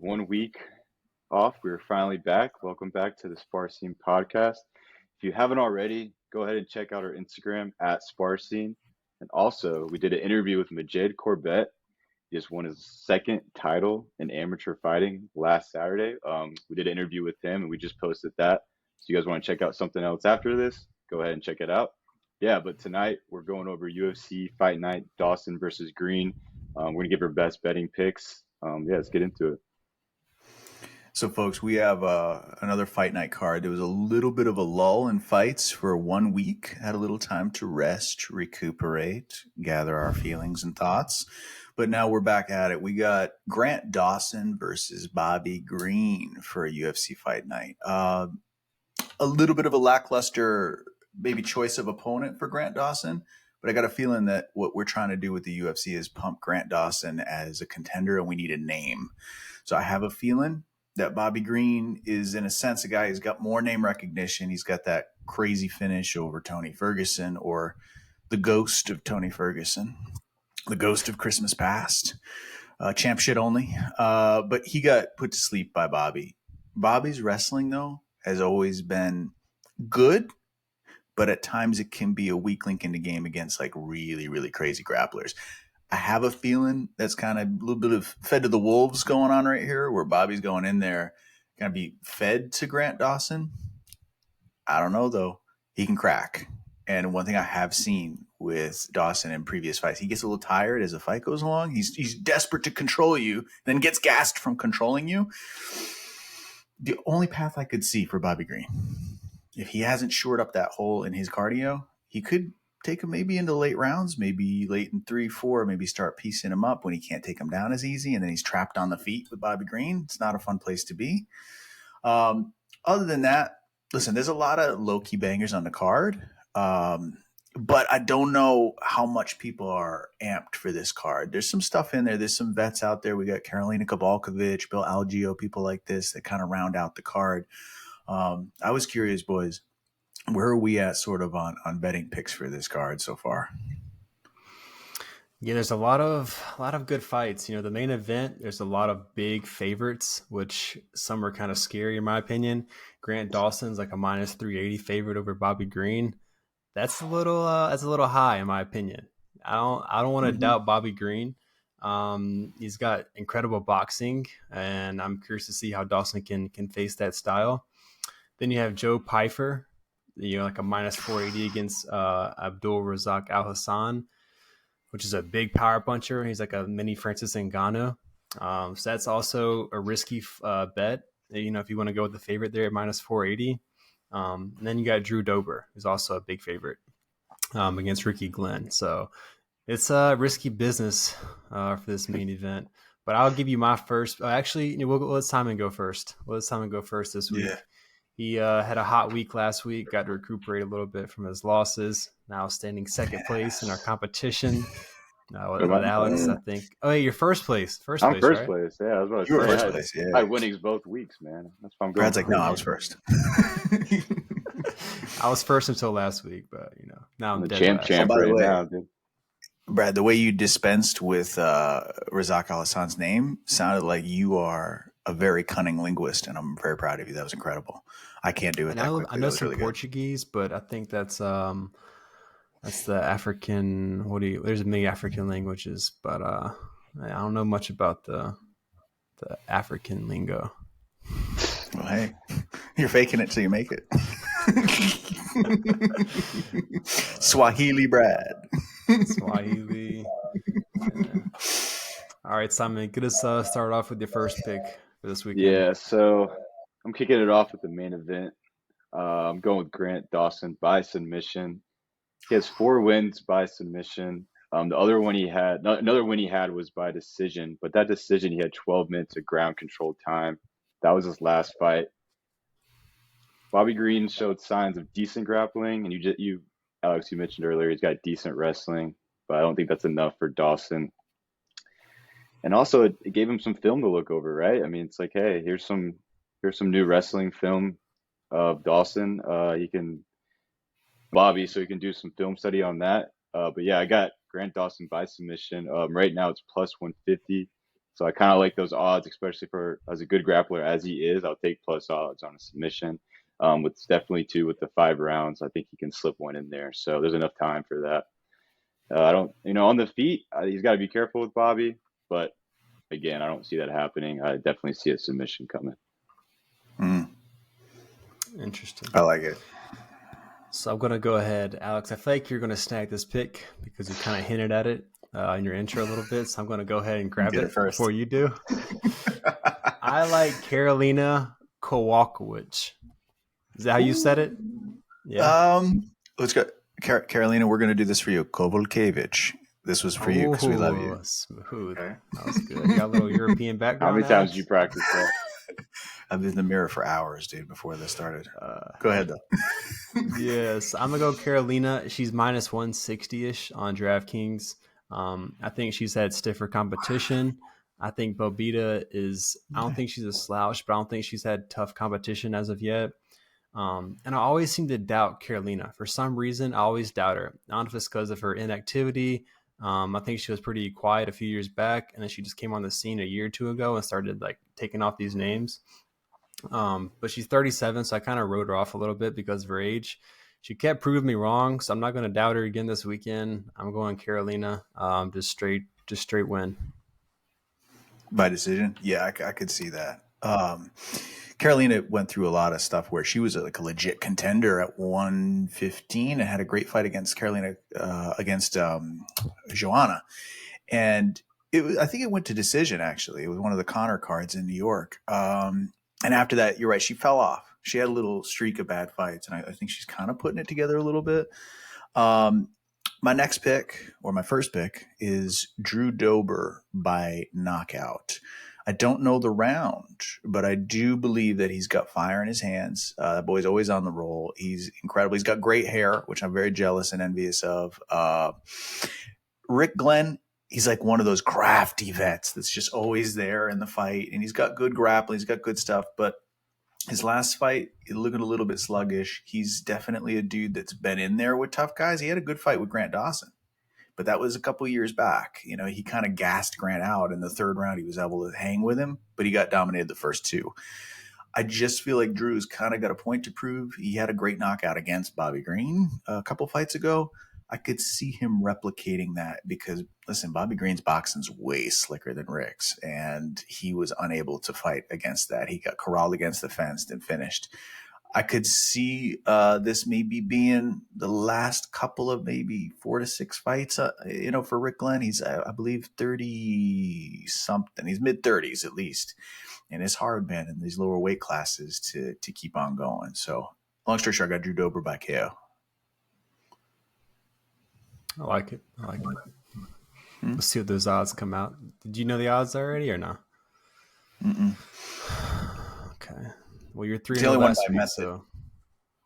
1 week off. We're finally back. Welcome back to the Sparcine podcast. If you haven't already, go ahead and check out our Instagram at Sparcine. And also, we did an interview with Majid Corbett. He just won his second title in amateur fighting last Saturday. We did an interview with him, and we just posted that. So you guys want to check out something else after this? Go ahead and check it out. Yeah, but tonight we're going over UFC Fight Night, Dawson versus Green. We're going to give our best betting picks. Let's get into it. So, folks, we have another fight night card. There was a little bit of a lull in fights for 1 week. Had a little time to rest, recuperate, gather our feelings and thoughts. But now we're back at it. We got Grant Dawson versus Bobby Green for a UFC Fight Night. A little bit of a lackluster maybe choice of opponent for Grant Dawson. But I got a feeling that what we're trying to do with the UFC is pump Grant Dawson as a contender, and we need a name. So I have a feeling that Bobby Green is, in a sense, a guy who's got more name recognition. He's got that crazy finish over Tony Ferguson, or the ghost of Tony Ferguson, the ghost of Christmas past, champ shit only. But he got put to sleep by Bobby. Bobby's wrestling, though, has always been good, but at times it can be a weak link in the game against like really, really crazy grapplers. I have a feeling that's kind of a little bit of fed to the wolves going on right here, where Bobby's going in there, going to be fed to Grant Dawson. I don't know, though. He can crack. And one thing I have seen with Dawson in previous fights, he gets a little tired as the fight goes along. He's desperate to control you, then gets gassed from controlling you. The only path I could see for Bobby Green, if he hasn't shored up that hole in his cardio, he could take him maybe into late rounds, maybe late in 3, 4, maybe start piecing him up when he can't take him down as easy, and then he's trapped on the feet with Bobby Green. It's not a fun place to be. Other than that, listen, there's a lot of low-key bangers on the card, but I don't know how much people are amped for this card. There's some stuff in there. There's some vets out there. We got Karolina Kowalkiewicz, Bill Algeo, people like this that kind of round out the card. I was curious, boys, where are we at sort of on betting picks for this card so far? Yeah, there's a lot of good fights. You know, the main event, there's a lot of big favorites, which some are kind of scary in my opinion. Grant Dawson's like a minus 380 favorite over Bobby Green. That's a little high in my opinion. I don't want to doubt Bobby Green. He's got incredible boxing, and I'm curious to see how Dawson can face that style. Then you have Joe Pyfer, like a minus 480 against Abdul Razak Al Hassan, which is a big power puncher. He's like a mini Francis Ngannou. So that's also a risky bet, if you want to go with the favorite there at minus 480. And then you got Drew Dober, who's also a big favorite against Ricky Glenn. So it's a risky business for this main event. But I'll give you my first. Actually, we'll let Simon go first. This week. Yeah. He had a hot week last week, got to recuperate a little bit from his losses. Now standing second place in our competition. With Alex, I think. Oh, yeah, you're first place. I'm first right? place. Yeah, I was about to You were say. first place, yeah. I had winnings both weeks, man. That's why I'm going. Brad's like, no, I was first. I was first until last week, but now I'm the dead champ by the right way, now, dude. Brad, the way you dispensed with Razak Al Hassan's name sounded like you are a very cunning linguist, and I'm very proud of you. That was incredible. I can't do it that quickly. I know some some really Portuguese, but I think that's the African. There's many African languages, but I don't know much about the African lingo. Well, hey, you're faking it till you make it. Swahili Brad. Swahili. Yeah. All right, Simon, get us start off with your first pick for this weekend. Yeah, so I'm kicking it off with the main event. I'm going with Grant Dawson by submission. He has 4 wins by submission. Another win he had was by decision, but that decision he had 12 minutes of ground control time. That was his last fight. Bobby Green showed signs of decent grappling, and Alex, you mentioned earlier he's got decent wrestling, but I don't think that's enough for Dawson. And also, it gave him some film to look over, right? I mean, it's like, hey, here's some new wrestling film of Dawson. Bobby, so he can do some film study on that. But yeah, I got Grant Dawson by submission. Right now it's plus 150. So I kind of like those odds, especially for as a good grappler as he is. I'll take plus odds on a submission. With definitely two with the 5 rounds, I think he can slip one in there. So there's enough time for that. I don't, on the feet, he's got to be careful with Bobby. But again, I don't see that happening. I definitely see a submission coming. Interesting. I like it. So I'm going to go ahead, Alex. I feel like you're going to snag this pick because you kind of hinted at it in your intro a little bit. So I'm going to go ahead and grab it first before you do. I like Karolina Kowalkiewicz. Is that how you said it? Yeah. Let's go. Karolina, we're going to do this for you. Kowalkiewicz. This was for you because we love you. Smooth. Okay. That was good. You got a little European background. How many times did you practice that? I've been in the mirror for hours, dude, before this started. Go ahead, though. Yes, I'm going to go Karolina. She's minus 160-ish on DraftKings. I think she's had stiffer competition. I think Bobita I don't think she's a slouch, but I don't think she's had tough competition as of yet. And I always seem to doubt Karolina. For some reason, I always doubt her. I don't know if it's because of her inactivity. I think she was pretty quiet a few years back, and then she just came on the scene a year or two ago and started like taking off these names. But she's 37, so I kind of wrote her off a little bit because of her age. She kept proving me wrong, so I'm not going to doubt her again this weekend. I'm going Karolina, just straight win. By decision? Yeah, I could see that. Karolina went through a lot of stuff where she was like a legit contender at 115 and had a great fight against against Joanna. And I think it went to decision, actually. It was one of the Connor cards in New York. And after that, you're right, she fell off. She had a little streak of bad fights, and I think she's kind of putting it together a little bit. My next pick, or my first pick, is Drew Dober by knockout. I don't know the round, but I do believe that he's got fire in his hands. That boy's always on the roll. He's incredible. He's got great hair, which I'm very jealous and envious of. Rick Glenn, he's like one of those crafty vets that's just always there in the fight, and he's got good grappling. He's got good stuff, but his last fight, looking a little bit sluggish. He's definitely a dude that's been in there with tough guys. He had a good fight with Grant Dawson, but that was a couple years back. He kind of gassed Grant out in the third round. He was able to hang with him, but he got dominated the first two. I just feel like Drew's kind of got a point to prove. He had a great knockout against Bobby Green a couple fights ago. I could see him replicating that because, listen, Bobby Green's boxing's way slicker than Rick's, and he was unable to fight against that. He got corralled against the fence and finished. I could see this maybe being the last couple of maybe 4 to 6 fights, for Rick Glenn. He's, I believe, 30-something. He's mid-30s at least. And it's hard, man, in these lower weight classes to keep on going. So, long story short, I got Drew Dober by KO. I like it. Let's see what those odds come out. Did you know the odds already or not? Mm-mm. Okay. Well, you're 3 the only one by week, method. so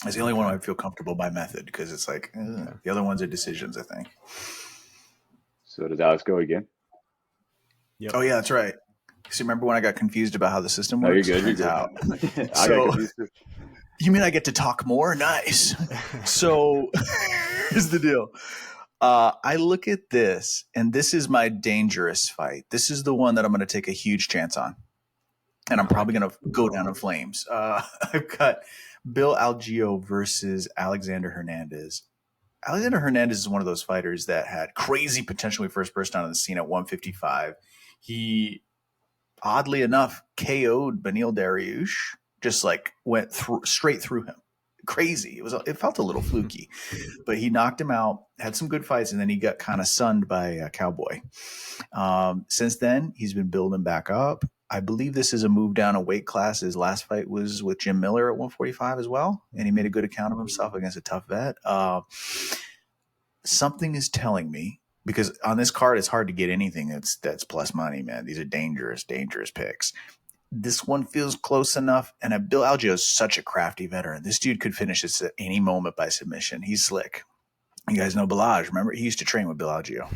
it's the only one I feel comfortable by method because it's like the other ones are decisions, I think. So does Alex go again? Yep. Oh yeah, that's right. So remember when I got confused about how the system No, works? you're good. Out. I got confused. You mean I get to talk more? Nice. So here's the deal. I look at this, and this is my dangerous fight. This is the one that I'm going to take a huge chance on. And I'm probably going to go down in flames. I've got Bill Algeo versus Alexander Hernandez. Alexander Hernandez is one of those fighters that had crazy potential when he first burst onto the scene at 155. He, oddly enough, KO'd Beneil Dariush, just like went straight through him. Crazy. It felt a little fluky, but he knocked him out, had some good fights, and then he got kind of sunned by Cowboy. Since then, he's been building back up. I believe this is a move down a weight class. His last fight was with Jim Miller at 145 as well, and he made a good account of himself against a tough vet. Something is telling me, because on this card, it's hard to get anything that's plus money, man. These are dangerous, dangerous picks. This one feels close enough, and Bill Algeo is such a crafty veteran. This dude could finish this at any moment by submission. He's slick. You guys know Balaj. Remember, he used to train with Bill Algeo.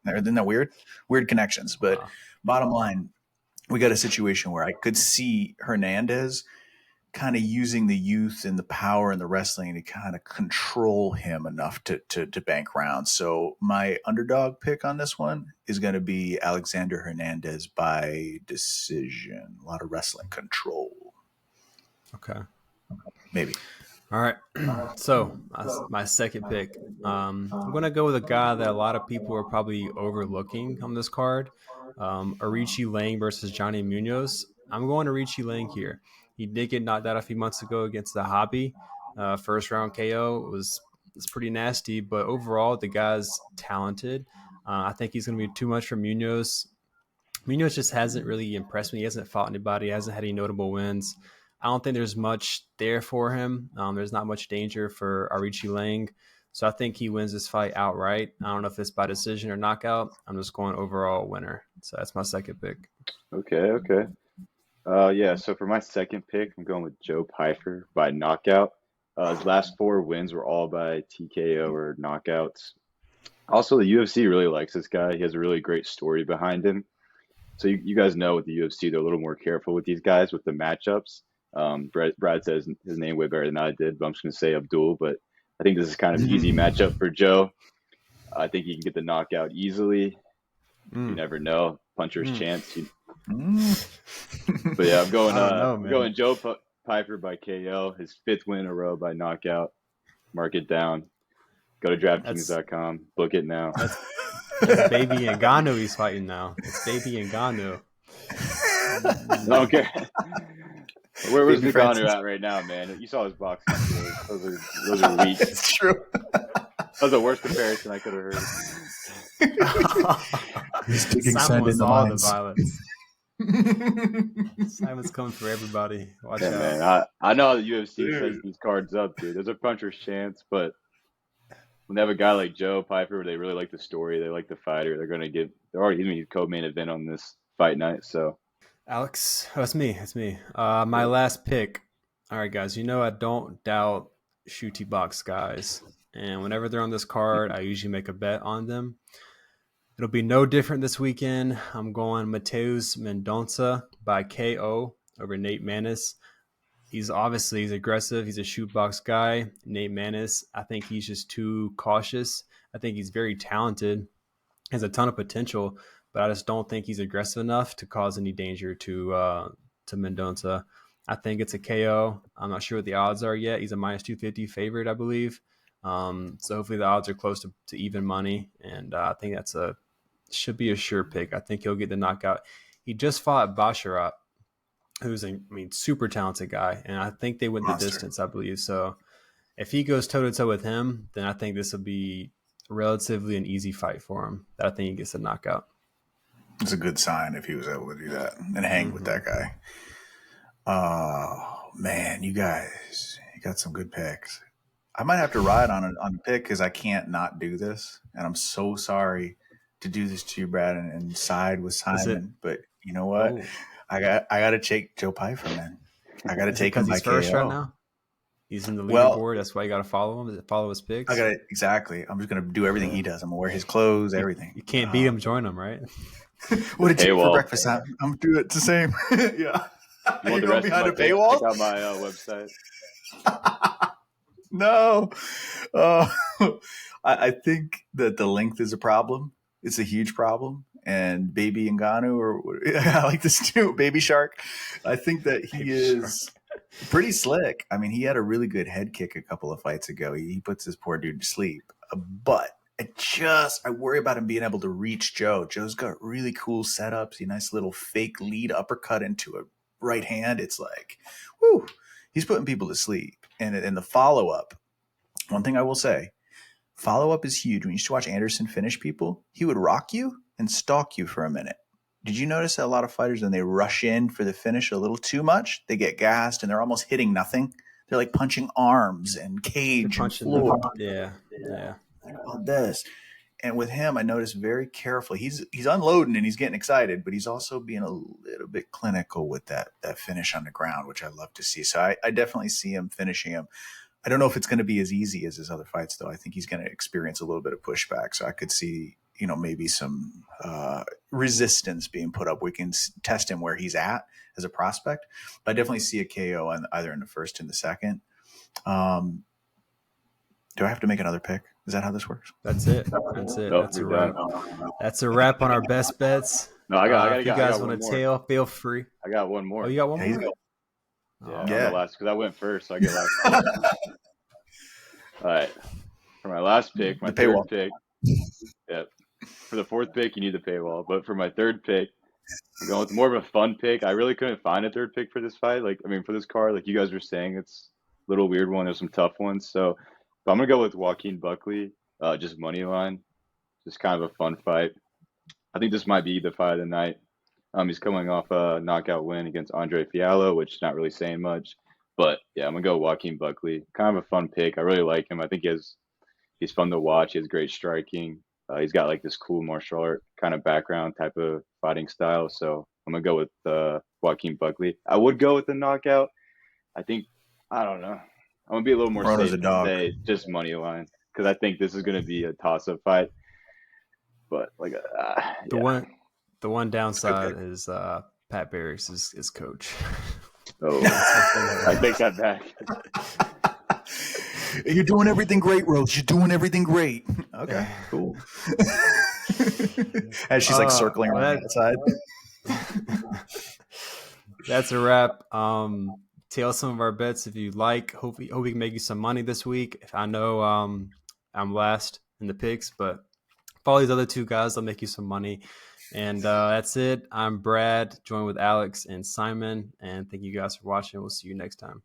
Isn't that weird? Weird connections. But bottom line, we got a situation where I could see Hernandez kind of using the youth and the power and the wrestling to kind of control him enough to bank rounds. So my underdog pick on this one is going to be Alexander Hernandez by decision. A lot of wrestling control. Okay. Maybe. All right. So my second pick, I'm going to go with a guy that a lot of people are probably overlooking on this card. Arichi Lang versus Johnny Munoz. I'm going to Arichi Lang here. He did get knocked out a few months ago against the Hobby. First round KO was pretty nasty, but overall the guy's talented. I think he's going to be too much for Munoz. Munoz just hasn't really impressed me. He hasn't fought anybody. He hasn't had any notable wins. I don't think there's much there for him. There's not much danger for Arichi Lang. So I think he wins this fight outright. I don't know if it's by decision or knockout. I'm just going overall winner. So that's my second pick. Okay. Yeah, so for my second pick, I'm going with Joe Pyfer by knockout. His last 4 wins were all by TKO or knockouts. Also, the UFC really likes this guy. He has a really great story behind him. So you guys know with the UFC, they're a little more careful with these guys with the matchups. Brad says his name way better than I did, but I'm just going to say Abdul. But I think this is kind of an easy matchup for Joe. I think he can get the knockout easily. You never know. Puncher's chance. But yeah, I'm going Joe Pyfer by KO. His 5th win in a row by knockout. Mark it down. Go to DraftKings.com. Book it now. It's Baby Ngannou he's fighting now. It's Baby Ngannou. Okay. Where's Ngannou at right now, man? You saw his boxing. Those are weak. It's true. That was the worst comparison I could have heard. Simon's all the violence. Simon's coming for everybody. Watch out. Man, I know the UFC sets these cards up, dude. There's a puncher's chance, but when they have a guy like Joe Pyfer, where they really like the story, they like the fighter, they're already going to co-main event on this fight night. So, Alex, it's me. My last pick. All right, guys. I don't doubt shooty box guys, and whenever they're on this card, I usually make a bet on them. It'll be no different this weekend. I'm going Mateus Mendonça by KO over Nate Maness. He's aggressive. He's a shoot box guy. Nate Maness, I think he's just too cautious. I think he's very talented, has a ton of potential, but I just don't think he's aggressive enough to cause any danger to Mendonça. I think it's a KO. I'm not sure what the odds are yet. He's a minus 250 favorite, I believe. So hopefully the odds are close to even money, and I think should be a sure pick. I think he'll get the knockout. He just fought Basharat, who's a super talented guy, and I think they went the distance, I believe. So if he goes toe-to-toe with him, then I think this will be relatively an easy fight for him. I think he gets a knockout. It's a good sign if he was able to do that and hang with that guy. Oh, man, you guys, you got some good picks. I might have to ride on a pick because I can't not do this, and I'm so sorry to do this to you, Brad, and side with Simon. But you know what? Oh. I got to take Joe Pyfer, man. I got to take him by KO. First right now. He's in the leaderboard. That's why you got to follow him. Follow his picks. Exactly. I'm just gonna do everything he does. I'm gonna wear his clothes, everything. You can't beat him. Join him, right? What did you eat for breakfast? I'm doing it the same. Yeah. You want the rest behind a paywall? Check out my website. No. I think that the length is a problem. It's a huge problem. And Baby Ngannou, I like this too, Baby Shark. I think that he is pretty slick. I mean, he had a really good head kick a couple of fights ago. He puts this poor dude to sleep. But I worry about him being able to reach Joe. Joe's got really cool setups, a nice little fake lead uppercut into a right hand. It's like, whoo, he's putting people to sleep. And in the follow-up, one thing I will say, follow-up is huge. When you used to watch Anderson finish people, he would rock you and stalk you for a minute. Did you notice that a lot of fighters, when they rush in for the finish a little too much, they get gassed and they're almost hitting nothing? They're like punching arms and cage and floor. Yeah. Like about this. And with him, I noticed very carefully. He's unloading and he's getting excited, but he's also being a little bit clinical with that finish on the ground, which I love to see. So I definitely see him finishing him. I don't know if it's going to be as easy as his other fights, though. I think he's going to experience a little bit of pushback. So I could see maybe some resistance being put up. We can test him where he's at as a prospect. But I definitely see a KO either in the first and the second. Do I have to make another pick? Is that how this works? That's it. That's it. Nope, That's a you're wrap. done. That's a wrap on our best bets. No, If you guys want one to more. tail, feel free. I got one more. Oh, you got one more? Yeah, Oh, I'm Yeah. the last because I went first, so I get last. All right. For my last pick, my The third paywall. pick. Yep. For the fourth pick, you need the paywall. But for my third pick, I'm going with more of a fun pick. I really couldn't find a third pick for this fight. For this card, like you guys were saying, it's a little weird one. There's some tough ones. So I'm gonna go with Joaquin Buckley, just money line. Just kind of a fun fight. I think this might be the fight of the night. He's coming off a knockout win against Andre Fiallo, which is not really saying much. But yeah, I'm gonna go Joaquin Buckley. Kind of a fun pick. I really like him. I think he's fun to watch. He has great striking. He's got like this cool martial art kind of background type of fighting style. So I'm gonna go with Joaquin Buckley. I would go with the knockout. I don't know. I'm gonna be a little more Rono's safe a dog. and say just money line because I think this is gonna be a toss-up fight. But The one downside is Pat Barry's his coach. Oh, I take that back. You're doing everything great, Rose. You're doing everything great. Okay, cool. As she's like circling around outside. That's a wrap. Tail some of our bets if you like. Hope we can make you some money this week. I know I'm last in the picks, but follow these other two guys. They'll make you some money. And that's it. I'm Brad, joined with Alex and Simon. And thank you guys for watching. We'll see you next time.